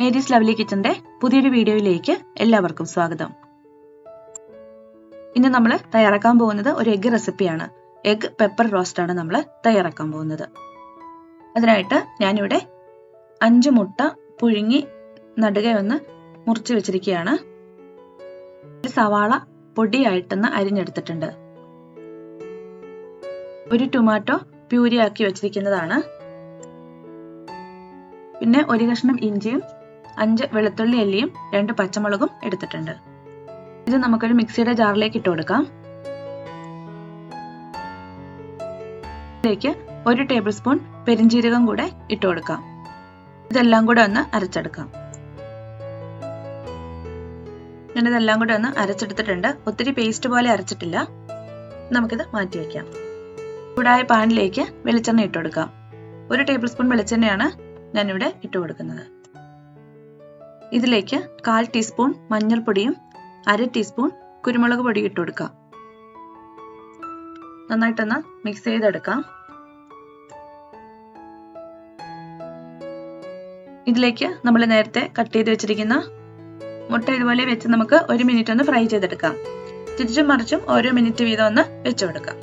Mary's lovely കിച്ചന്റെ പുതിയൊരു വീഡിയോയിലേക്ക് എല്ലാവർക്കും സ്വാഗതം. ഇന്ന് നമ്മൾ തയ്യാറാക്കാൻ പോകുന്നത് ഒരു എഗ് റെസിപ്പിയാണ്. എഗ് പെപ്പർ റോസ്റ്റ് ആണ് നമ്മൾ തയ്യാറാക്കാൻ പോകുന്നത്. അതിനായിട്ട് ഞാനിവിടെ 5 മുട്ട പുഴുങ്ങി നടുകെ ഒന്ന് മുറിച്ച് വെച്ചിരിക്കുകയാണ്. സവാള പൊടിയായിട്ടൊന്ന് അരിഞ്ഞെടുത്തിട്ടുണ്ട്. ഒരു ടൊമാറ്റോ പ്യൂരി ആക്കി വെച്ചിരിക്കുന്നതാണ്. പിന്നെ ഒരു കഷ്ണം ഇഞ്ചിയും 5 വെളുത്തുള്ളി അല്ലിയും 2 പച്ചമുളകും എടുത്തിട്ടുണ്ട്. ഇത് നമുക്കൊരു മിക്സിയുടെ ജാറിലേക്ക് ഇട്ട് കൊടുക്കാം. ഇതിലേക്ക് 1 ടേബിൾ സ്പൂൺ പെരിഞ്ജീരകം കൂടെ ഇട്ട് കൊടുക്കാം. ഇതെല്ലാം കൂടെ ഒന്ന് അരച്ചെടുക്കാം. ഞാനിതെല്ലാം കൂടെ ഒന്ന് അരച്ചെടുത്തിട്ടുണ്ട്. ഒത്തിരി പേസ്റ്റ് പോലെ അരച്ചിട്ടില്ല. നമുക്കിത് മാറ്റി വെക്കാം. ചൂടായ പാനിലേക്ക് വെളിച്ചെണ്ണ ഇട്ട് കൊടുക്കാം. 1 ടേബിൾ സ്പൂൺ വെളിച്ചെണ്ണയാണ് ഞാനിവിടെ ഇട്ട് കൊടുക്കുന്നത്. ഇതിലേക്ക് 1/4 ടീസ്പൂൺ മഞ്ഞൾപ്പൊടിയും 1/2 ടീസ്പൂൺ കുരുമുളക് പൊടിയും ഇട്ട് കൊടുക്കാം. നന്നായിട്ടൊന്ന് മിക്സ് ചെയ്തെടുക്കാം. ഇതിലേക്ക് നമ്മൾ നേരത്തെ കട്ട് ചെയ്ത് വെച്ചിരിക്കുന്ന മുട്ട ഇതുപോലെ വെച്ച് നമുക്ക് 1 മിനിറ്റ് ഒന്ന് ഫ്രൈ ചെയ്തെടുക്കാം. തിരിച്ചും മറിച്ചും ഓരോ മിനിറ്റ് വീതം ഒന്ന് വെച്ചു കൊടുക്കാം.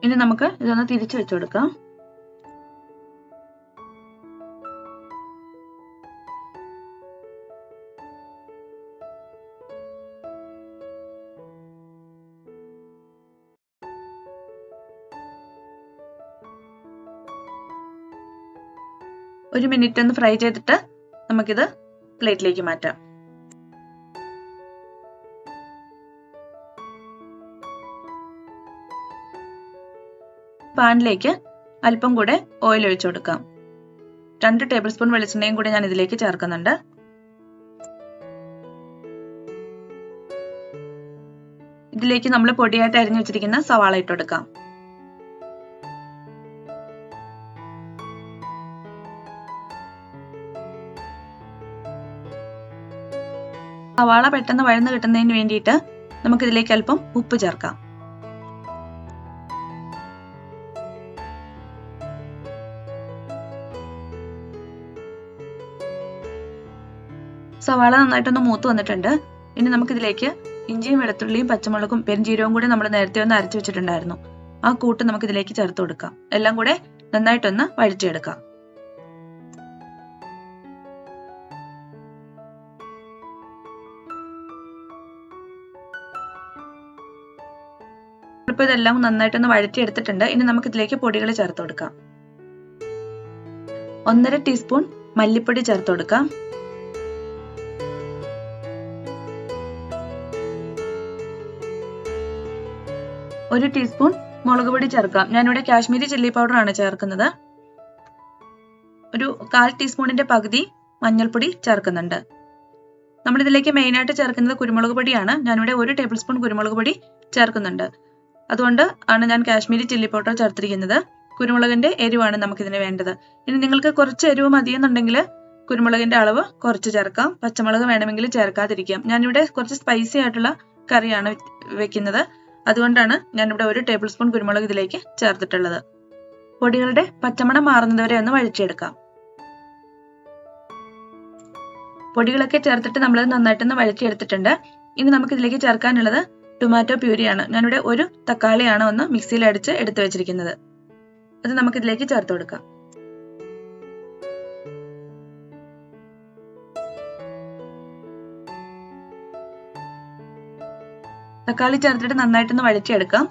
ഇനി നമുക്ക് ഇതൊന്ന് തിരിച്ചു വെച്ചു കൊടുക്കാം. ഒരു മിനിറ്റ് ഒന്ന് ഫ്രൈ ചെയ്തിട്ട് നമുക്കിത് പ്ലേറ്റിലേക്ക് മാറ്റാം. പാനിലേക്ക് അല്പം കൂടെ ഓയിൽ ഒഴിച്ചു കൊടുക്കാം. 2 ടേബിൾ സ്പൂൺ വെളിച്ചെണ്ണയും കൂടെ ഞാൻ ഇതിലേക്ക് ചേർക്കുന്നുണ്ട്. ഇതിലേക്ക് നമ്മൾ പൊടിയായിട്ട് അരിഞ്ഞു വെച്ചിരിക്കുന്ന സവാള ഇട്ട് കൊടുക്കാം. സവാള പെട്ടെന്ന് വഴന്നു കിട്ടുന്നതിന് വേണ്ടിയിട്ട് നമുക്കിതിലേക്ക് അല്പം ഉപ്പ് ചേർക്കാം. സവാള നന്നായിട്ടൊന്ന് മൂത്ത് വന്നിട്ടുണ്ട്. ഇനി നമുക്കിതിലേക്ക് ഇഞ്ചിയും വെളുത്തുള്ളിയും പച്ചമുളകും പെരിഞ്ജീരകവും കൂടി നമ്മൾ നേരത്തെ ഒന്ന് അരച്ചു വെച്ചിട്ടുണ്ടായിരുന്നു. ആ കൂട്ട് നമുക്ക് ഇതിലേക്ക് ചേർത്ത് കൊടുക്കാം. എല്ലാം കൂടെ നന്നായിട്ടൊന്ന് വഴറ്റിയെടുക്കാം. ഇപ്പോൾ ഇതെല്ലാം നന്നായിട്ടൊന്ന് വഴറ്റിയെടുത്തിട്ടുണ്ട്. ഇനി നമുക്ക് ഇതിലേക്ക് പൊടികൾ ചേർത്ത് കൊടുക്കാം. 1/2 ടീസ്പൂൺ മല്ലിപ്പൊടി ചേർത്ത് കൊടുക്കാം. 1 ടീസ്പൂൺ മുളക് പൊടി ചേർക്കാം. ഞാനിവിടെ കാശ്മീരി ചില്ലി പൗഡർ ആണ് ചേർക്കുന്നത്. ഒരു 1/4 ടീസ്പൂണിന്റെ പകുതി മഞ്ഞൾപ്പൊടി ചേർക്കുന്നുണ്ട്. നമ്മൾ ഇതിലേക്ക് മെയിൻ ആയിട്ട് ചേർക്കുന്നത് കുരുമുളക് പൊടിയാണ്. ഞാനിവിടെ 1 ടേബിൾ സ്പൂൺ കുരുമുളക് പൊടി ചേർക്കുന്നുണ്ട്. അതുകൊണ്ട് ആണ് ഞാൻ കാശ്മീരി ചില്ലി പൗഡർ ചേർത്തിരിക്കുന്നത്. കുരുമുളകിന്റെ എരിവാണ് നമുക്കിതിന് വേണ്ടത്. ഇനി നിങ്ങൾക്ക് കുറച്ച് എരിവ് മതിയെന്നുണ്ടെങ്കിൽ കുരുമുളകിന്റെ അളവ് കുറച്ച് ചേർക്കാം. പച്ചമുളക് വേണമെങ്കിൽ ചേർക്കാതിരിക്കാം. ഞാനിവിടെ കുറച്ച് സ്പൈസി ആയിട്ടുള്ള കറിയാണ് വെക്കുന്നത്. അതുകൊണ്ടാണ് ഞാനിവിടെ 1 ടേബിൾ സ്പൂൺ കുരുമുളക് ഇതിലേക്ക് ചേർത്തിട്ടുള്ളത്. പൊടികളുടെ പച്ചമണം മാറുന്നതുവരെ ഒന്ന് വഴറ്റിയെടുക്കാം. പൊടികളൊക്കെ ചേർത്തിട്ട് നമ്മൾ നന്നായിട്ടൊന്ന് വഴറ്റിയെടുത്തിട്ടുണ്ട്. ഇനി നമുക്ക് ഇതിലേക്ക് ചേർക്കാനുള്ളത് ടൊമാറ്റോ പ്യൂരിയാണ്. ഞാനിവിടെ 1 തക്കാളിയാണ് ഒന്ന് മിക്സിയിൽ അടിച്ച് എടുത്തു വെച്ചിരിക്കുന്നത്. അത് നമുക്ക് ഇതിലേക്ക് ചേർത്ത് കൊടുക്കാം. തക്കാളി ചേർത്തിട്ട് നന്നായിട്ടൊന്ന് വഴറ്റിയെടുക്കാം.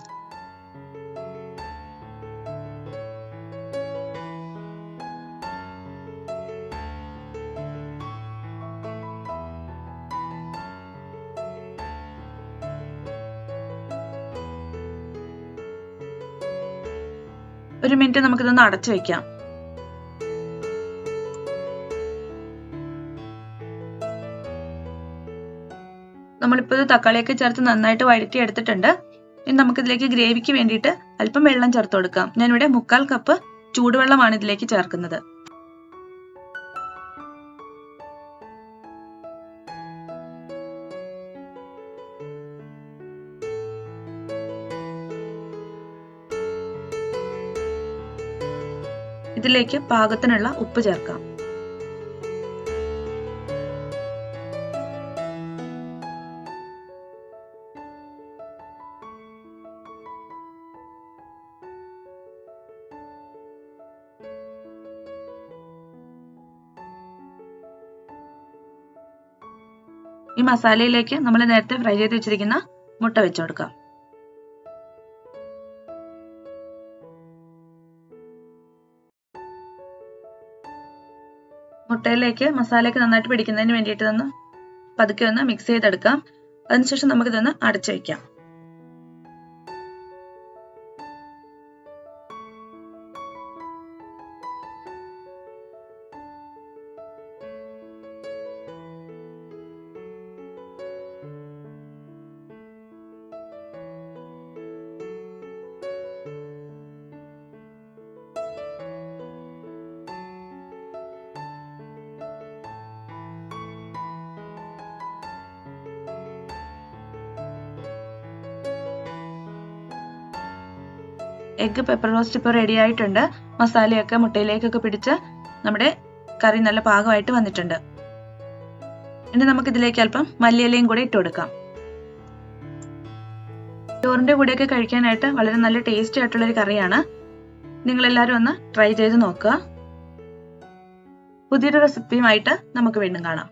ഒരു മിനിറ്റ് നമുക്കിതൊന്ന് അടച്ചു വെക്കാം. നമ്മളിപ്പോൾ തക്കാളിയൊക്കെ ചേർത്ത് നന്നായിട്ട് വഴറ്റി എടുത്തിട്ടുണ്ട്. ഇനി നമുക്കിതിലേക്ക് ഗ്രേവിക്ക് വേണ്ടിയിട്ട് അല്പം വെള്ളം ചേർത്ത് കൊടുക്കാം. ഞാനിവിടെ 3/4 കപ്പ് ചൂടുവെള്ളമാണ് ഇതിലേക്ക് ചേർക്കുന്നത്. ഇതിലേക്ക് പാകത്തിനുള്ള ഉപ്പ് ചേർക്കാം. ഈ മസാലയിലേക്ക് നമ്മൾ നേരത്തെ ഫ്രൈ ചെയ്ത് വെച്ചിരിക്കുന്ന മുട്ട വെച്ചു കൊടുക്കാം. മുട്ടയിലേക്ക് മസാലയൊക്കെ നന്നായിട്ട് പിടിക്കുന്നതിന് വേണ്ടിയിട്ട് പതുക്കെ ഒന്ന് മിക്സ് ചെയ്തെടുക്കാം. അതിനുശേഷം നമുക്കിതൊന്ന് അടച്ചു വയ്ക്കാം. എഗ്ഗ് പെപ്പർ റോസ്റ്റ് ഇപ്പോൾ റെഡി ആയിട്ടുണ്ട്. മസാലയൊക്കെ മുട്ടയിലേക്കൊക്കെ പിടിച്ച് നമ്മുടെ കറി നല്ല പാകമായിട്ട് വന്നിട്ടുണ്ട്. ഇനി നമുക്ക് ഇതിലേക്ക് അല്പം മല്ലിയിലയും കൂടി ഇട്ട് കൊടുക്കാം. ചോറിന്റെ കൂടെയൊക്കെ കഴിക്കാനായിട്ട് വളരെ നല്ല ടേസ്റ്റി ആയിട്ടുള്ള ഒരു കറിയാണ്. നിങ്ങൾ എല്ലാവരും ഒന്ന് ട്രൈ ചെയ്ത് നോക്കുക. പുതിയൊരു റെസിപ്പിയുമായിട്ട് നമുക്ക് വീണ്ടും കാണാം.